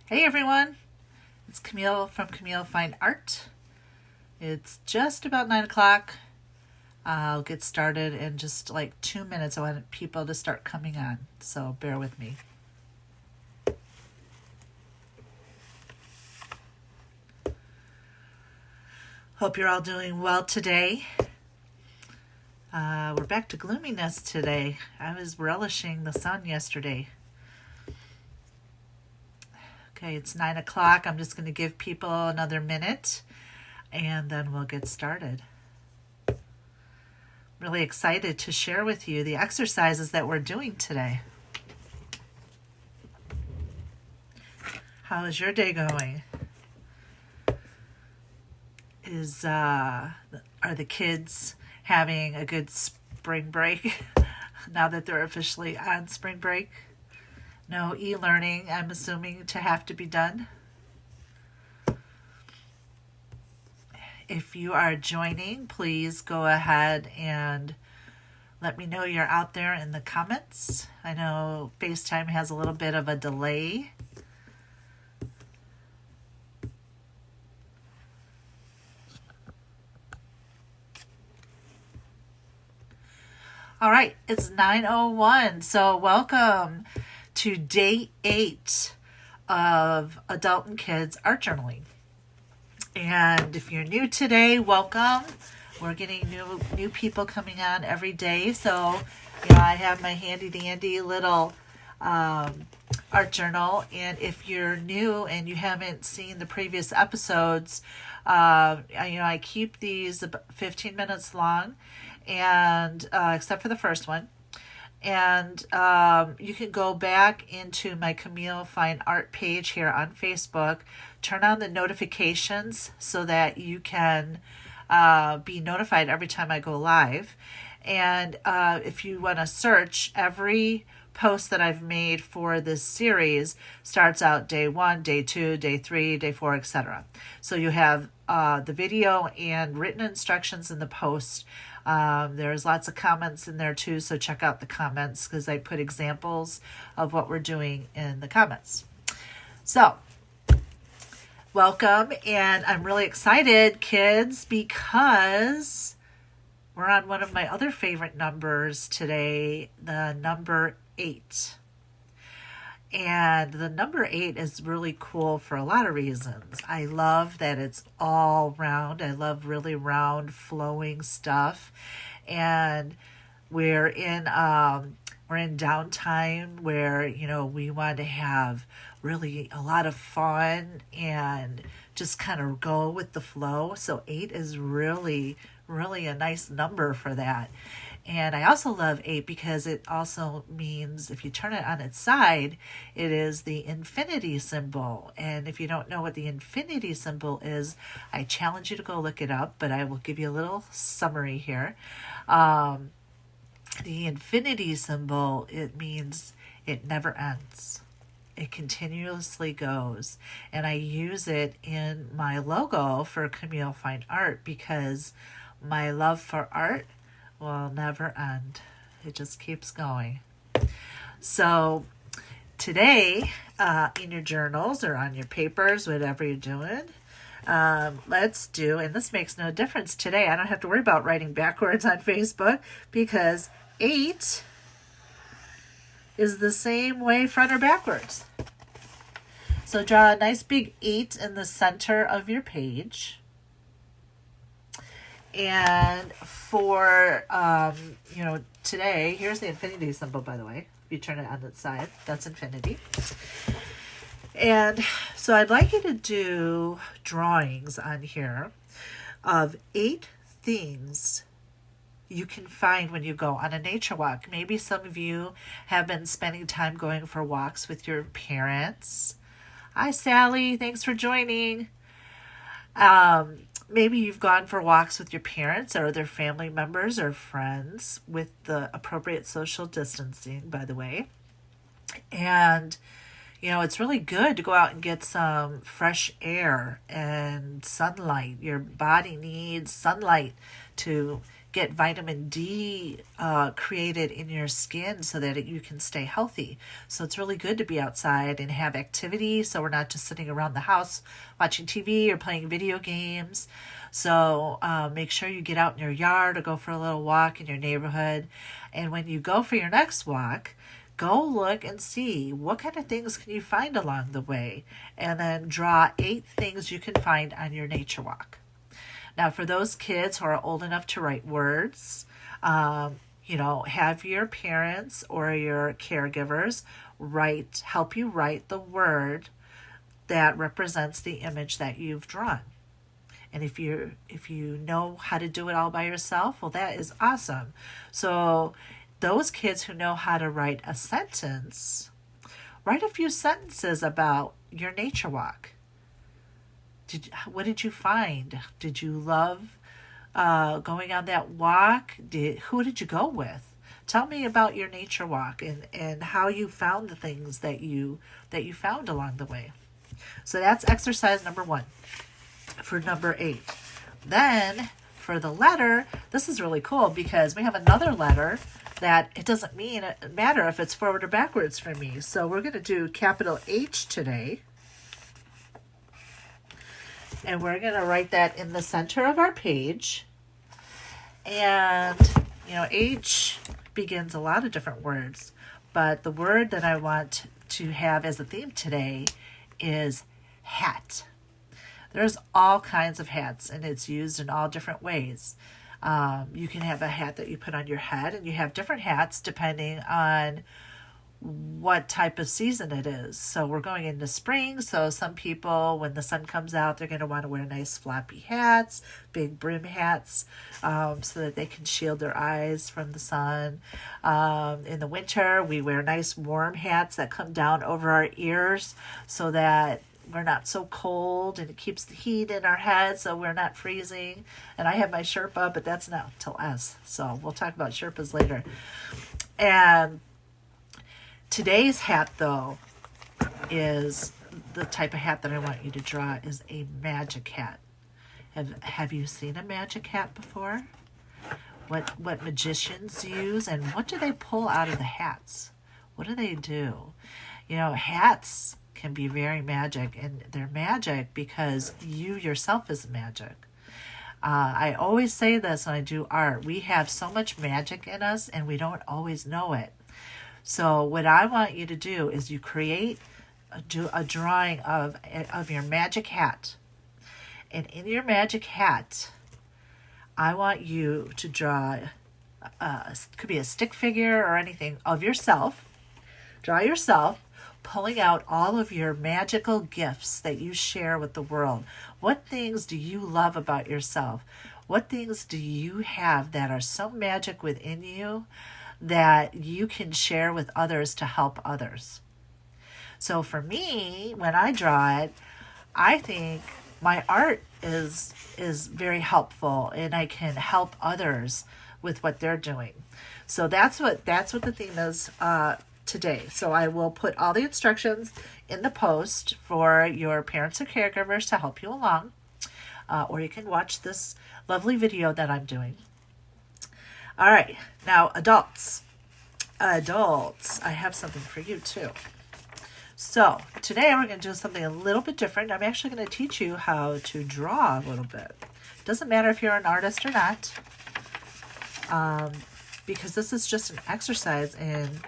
Hey everyone, it's Camille from Camille Fine Art. It's just about 9 o'clock. I'll get started in just like 2 minutes. I want people to start coming on, so bear with me. Hope you're all doing well today. We're back to gloominess today. I was relishing the sun yesterday. Okay, it's 9 o'clock. I'm just going to give people another minute and then we'll get started. Really excited to share with you the exercises that we're doing today. How is your day going? Are the kids having a good spring break now that they're officially on spring break? No e-learning, I'm assuming, to have to be done. If you are joining, please go ahead and let me know you're out there in the comments. I know FaceTime has a little bit of a delay. All right, it's 9:01, so welcome to day 8 of Adult and Kids Art Journaling. And if you're new today, welcome. We're getting new people coming on every day. So, I have my handy dandy little art journal. And if you're new and you haven't seen the previous episodes, I keep these about 15 minutes long, and except for the first one. And you can go back into my Camille Fine Art page here on Facebook, turn on the notifications so that you can be notified every time I go live. And if you want to search, every post that I've made for this series starts out day 1, day 2, day 3, day 4, etc. So you have the video and written instructions in the post. There's lots of comments in there too, so check out the comments because I put examples of what we're doing in the comments. So, welcome, and I'm really excited, kids, because we're on one of my other favorite numbers today, the number 8. And the number 8 is really cool for a lot of reasons. I love that it's all round. I love really round, flowing stuff. And we're in downtime where, we want to have really a lot of fun and just kind of go with the flow. So 8 is really, really a nice number for that. And I also love 8 because it also means, if you turn it on its side, it is the infinity symbol. And if you don't know what the infinity symbol is, I challenge you to go look it up, but I will give you a little summary here. The infinity symbol, it means it never ends. It continuously goes. And I use it in my logo for Camille Fine Art because my love for art will never end. It just keeps going. So today, in your journals or on your papers, whatever you're doing, let's do, and this makes no difference today. I don't have to worry about writing backwards on Facebook because 8 is the same way front or backwards. So draw a nice big 8 in the center of your page. And for, today, here's the infinity symbol, by the way. If you turn it on its side, that's infinity. And so I'd like you to do drawings on here of 8 things you can find when you go on a nature walk. Maybe some of you have been spending time going for walks with your parents. Hi, Sally. Thanks for joining. Maybe you've gone for walks with your parents or other family members or friends with the appropriate social distancing, by the way. And, it's really good to go out and get some fresh air and sunlight. Your body needs sunlight to get vitamin D created in your skin so that you can stay healthy. So it's really good to be outside and have activity, so we're not just sitting around the house watching TV or playing video games. So make sure you get out in your yard or go for a little walk in your neighborhood. And when you go for your next walk, go look and see what kind of things can you find along the way, and then draw 8 things you can find on your nature walk. Now, for those kids who are old enough to write words, have your parents or your caregivers help you write the word that represents the image that you've drawn. And if you know how to do it all by yourself, well, that is awesome. So those kids who know how to write a sentence, write a few sentences about your nature walk. What did you find? Did you love going on that walk? Who did you go with? Tell me about your nature walk and how you found the things that you found along the way. So that's exercise number 1 for number 8. Then for the letter, this is really cool because we have another letter that it doesn't matter if it's forward or backwards for me. So we're going to do capital H today. And we're going to write that in the center of our page. And, H begins a lot of different words. But the word that I want to have as a theme today is hat. There's all kinds of hats, and it's used in all different ways. You can have a hat that you put on your head, and you have different hats depending on what type of season it is. So we're going into spring, so some people, when the sun comes out, they're going to want to wear nice floppy hats, big brim hats, so that they can shield their eyes from the sun. In the winter, we wear nice warm hats that come down over our ears so that we're not so cold, and it keeps the heat in our head so we're not freezing. And I have my Sherpa, but that's not till S, so we'll talk about Sherpas later. And today's hat, though, is the type of hat that I want you to draw is a magic hat. Have you seen a magic hat before? What magicians use, and what do they pull out of the hats? What do they do? Hats can be very magic, and they're magic because you yourself is magic. I always say this when I do art. We have so much magic in us, and we don't always know it. So what I want you to do is you create a drawing of your magic hat. And in your magic hat, I want you to draw, could be a stick figure or anything, of yourself. Draw yourself pulling out all of your magical gifts that you share with the world. What things do you love about yourself? What things do you have that are so magic within you that you can share with others to help others? So for me, when I draw it, I think my art is very helpful, and I can help others with what they're doing. So that's what the theme is today. So I will put all the instructions in the post for your parents or caregivers to help you along, or you can watch this lovely video that I'm doing. All right, now adults, I have something for you too. So today we're going to do something a little bit different. I'm actually going to teach you how to draw a little bit. Doesn't matter if you're an artist or not, because this is just an exercise in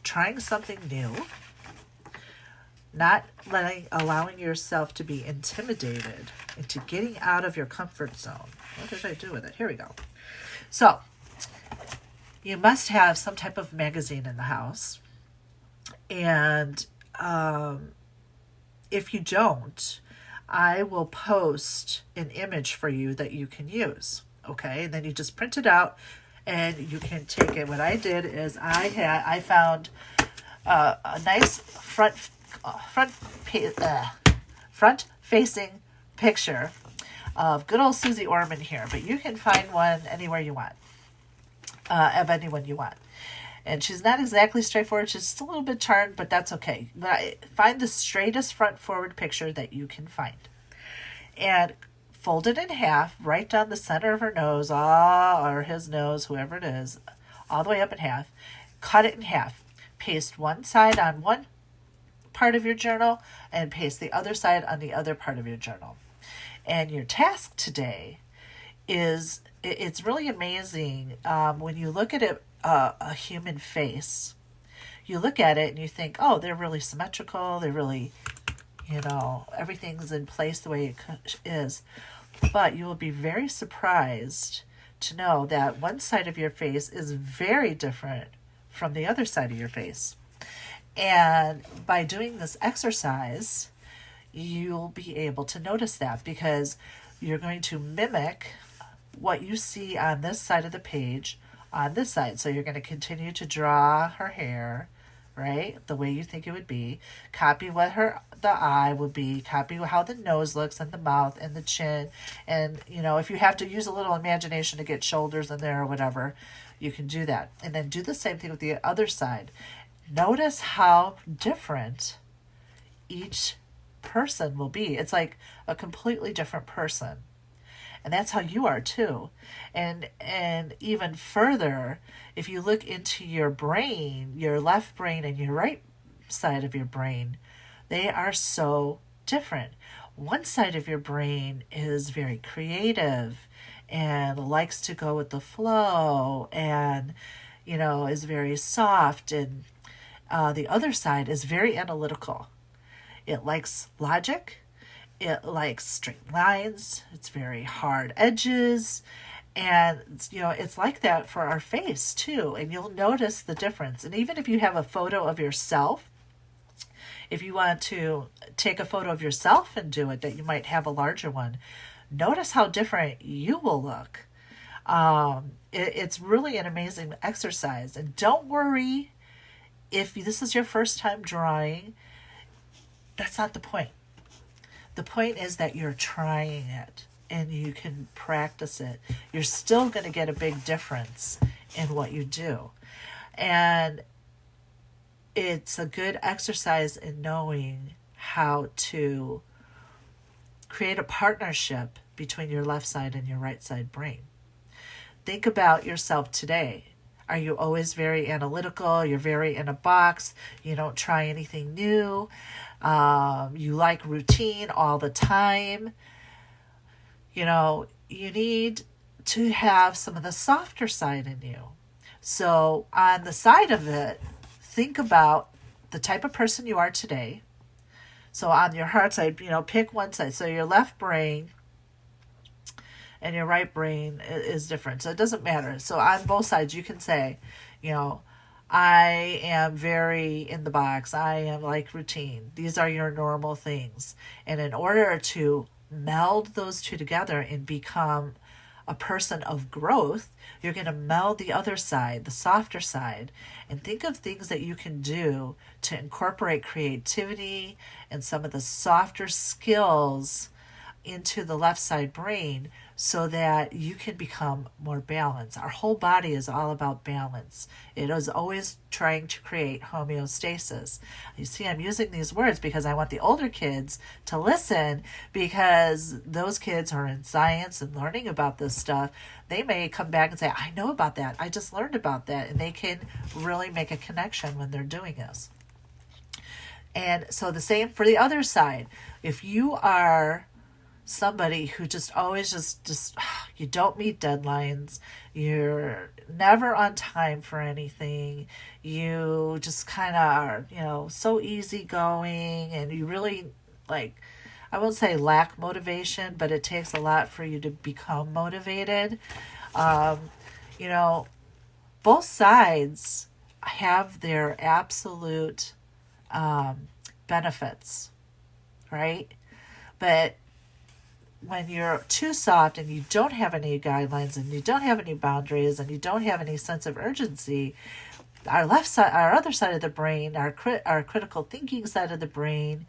trying something new, not allowing yourself to be intimidated into getting out of your comfort zone. What did I do with it? Here we go. So you must have some type of magazine in the house. And if you don't, I will post an image for you that you can use. Okay, and then you just print it out and you can take it. What I did is I found a nice front-facing picture of good old Susie Orman here, but you can find one anywhere you want, of anyone you want. And she's not exactly straightforward. She's just a little bit turned, but that's okay. But find the straightest front-forward picture that you can find. And fold it in half, right down the center of her nose, or his nose, whoever it is, all the way up in half. Cut it in half. Paste one side on one part of your journal and paste the other side on the other part of your journal. And your task today is, it's really amazing when you look at it, a human face. You look at it and you think, oh, they're really symmetrical. They're really, everything's in place the way it is. But you will be very surprised to know that one side of your face is very different from the other side of your face. And by doing this exercise, you'll be able to notice that, because you're going to mimic what you see on this side of the page on this side. So you're going to continue to draw her hair, right, the way you think it would be. Copy what the eye would be. Copy how the nose looks and the mouth and the chin. And, if you have to use a little imagination to get shoulders in there or whatever, you can do that. And then do the same thing with the other side. Notice how different each person will be. It's like a completely different person. And that's how you are too. And even further, if you look into your brain, your left brain and your right side of your brain, they are so different. One side of your brain is very creative and likes to go with the flow and, is very soft. And the other side is very analytical. It likes logic. It likes straight lines. It's very hard edges. And, it's like that for our face too. And you'll notice the difference. And even if you have a photo of yourself, if you want to take a photo of yourself and do it, that you might have a larger one, notice how different you will look. It's really an amazing exercise. And don't worry if this is your first time drawing. That's not the point. The point is that you're trying it and you can practice it. You're still going to get a big difference in what you do. And it's a good exercise in knowing how to create a partnership between your left side and your right side brain. Think about yourself today. Are you always very analytical? You're very in a box. You don't try anything new. You like routine all the time. You need to have some of the softer side in you. So on the side of it, think about the type of person you are today. So on your heart side, pick one side. So your left brain and your right brain is different. So it doesn't matter. So on both sides, you can say, I am very in the box. I am like routine. These are your normal things. And in order to meld those two together and become a person of growth, you're going to meld the other side, the softer side, and think of things that you can do to incorporate creativity and some of the softer skills into the left side brain so that you can become more balanced. Our whole body is all about balance. It is always trying to create homeostasis. You see, I'm using these words because I want the older kids to listen, because those kids are in science and learning about this stuff. They may come back and say, I know about that. I just learned about that. And they can really make a connection when they're doing this. And so the same for the other side. If you are somebody who just always just you don't meet deadlines, you're never on time for anything, you just kind of are so easygoing, and you really, like, I won't say lack motivation, but it takes a lot for you to become motivated. Both sides have their absolute benefits, right? But when you're too soft and you don't have any guidelines and you don't have any boundaries and you don't have any sense of urgency, our left side, our other side of the brain, our critical thinking side of the brain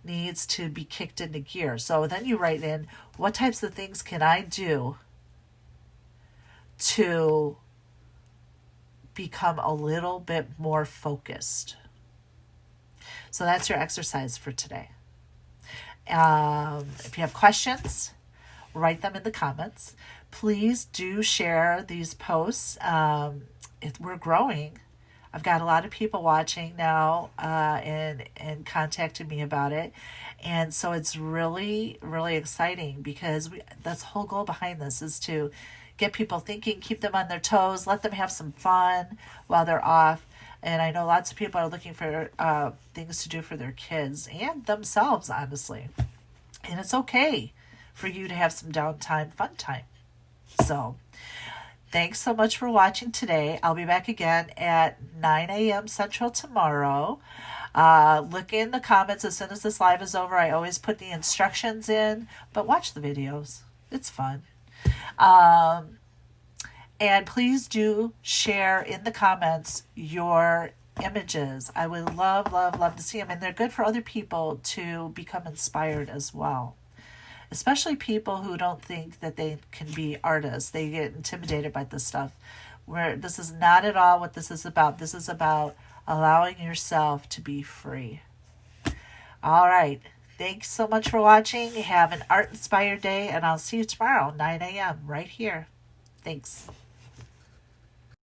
needs to be kicked into gear. So then you write in, what types of things can I do to become a little bit more focused? So that's your exercise for today. If you have questions write them in the comments. Please do share these posts. We're growing. I've got a lot of people watching now and contacting me about it. And so it's really, really exciting because that's the whole goal behind this is to get people thinking, keep them on their toes, let them have some fun while they're off. And I know lots of people are looking for things to do for their kids and themselves, honestly. And it's okay for you to have some downtime, fun time. So, thanks so much for watching today. I'll be back again at 9 a.m. Central tomorrow. Look in the comments as soon as this live is over. I always put the instructions in, but watch the videos. It's fun. And please do share in the comments your images. I would love, love, love to see them. And they're good for other people to become inspired as well. Especially people who don't think that they can be artists. They get intimidated by this stuff. Where this is not at all what this is about. This is about allowing yourself to be free. All right. Thanks so much for watching. Have an art-inspired day, and I'll see you tomorrow, 9 a.m. right here. Thanks.